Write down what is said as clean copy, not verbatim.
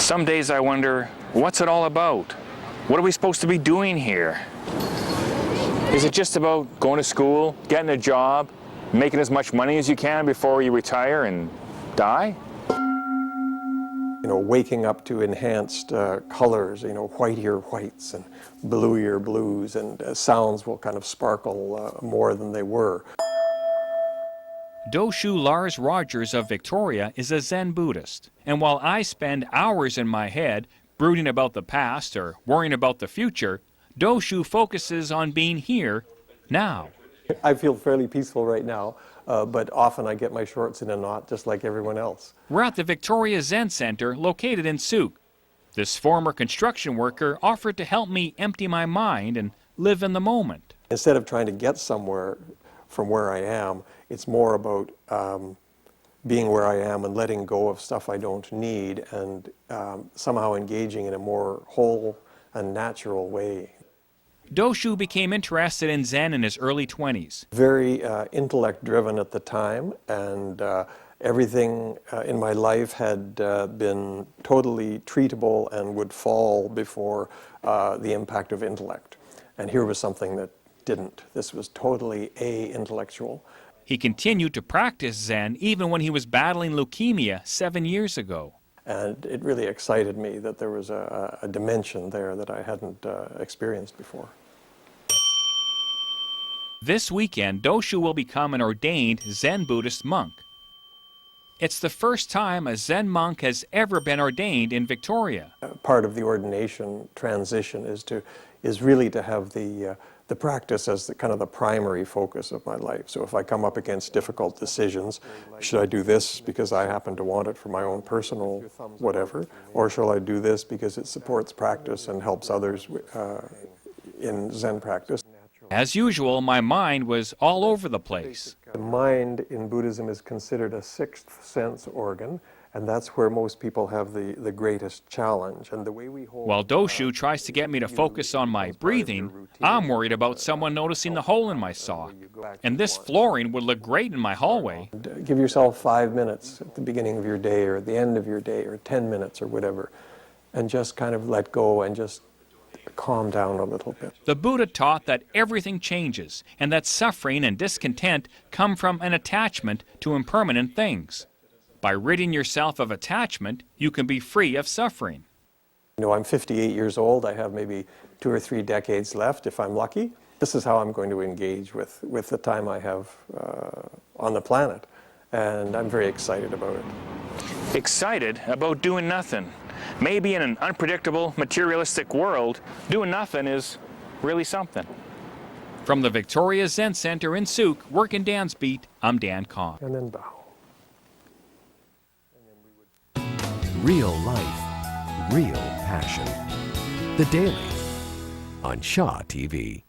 Some days I wonder, what's it all about? What are we supposed to be doing here? Is it just about going to school, getting a job, making as much money as you can before you retire and die? You know, waking up to enhanced colors, you know, whitier whites and bluier blues, and sounds will kind of sparkle more than they were. Doshu Lars Rogers of Victoria is a Zen Buddhist, and while I spend hours in my head brooding about the past or worrying about the future, Doshu focuses on being here, now. I feel fairly peaceful right now, but often I get my shorts in a knot just like everyone else. We're at the Victoria Zen Center located in Souk. This former construction worker offered to help me empty my mind and live in the moment. Instead of trying to get somewhere from where I am, it's more about being where I am and letting go of stuff I don't need, and somehow engaging in a more whole and natural way. Doshu became interested in Zen in his early 20s. Very intellect-driven at the time, and everything in my life had been totally treatable and would fall before the impact of intellect. And here was something that didn't. This was totally intellectual. He continued to practice Zen even when he was battling leukemia 7 years ago. And it really excited me that there was a dimension there that I hadn't experienced before. This weekend, Doshu will become an ordained Zen Buddhist monk. It's the first time a Zen monk has ever been ordained in Victoria. Part of the ordination transition is really to have the practice as kind of the primary focus of my life. So if I come up against difficult decisions, should I do this because I happen to want it for my own personal whatever, or shall I do this because it supports practice and helps others in Zen practice? As usual, my mind was all over the place. The mind in Buddhism is considered a sixth sense organ, and that's where most people have the greatest challenge. And the way we hold, While Doshu tries to get me to focus on my breathing, I'm worried about someone noticing the hole in my sock. And this flooring would look great in my hallway. give yourself 5 minutes at the beginning of your day or at the end of your day, or 10 minutes or whatever, and just kind of let go and just calm down a little bit. The Buddha taught that everything changes and that suffering and discontent come from an attachment to impermanent things. By ridding yourself of attachment, you can be free of suffering. You know, I'm 58 years old. I have maybe 2 or 3 decades left if I'm lucky. This is how I'm going to engage with the time I have on the planet, and I'm very excited about it. Excited about doing nothing. Maybe in an unpredictable, materialistic world, doing nothing is really something. From the Victoria Zen Center in Souk, Work in Dan's Beat, I'm Dan Kahn. And then bow. Real life, real passion. The Daily on Shaw TV.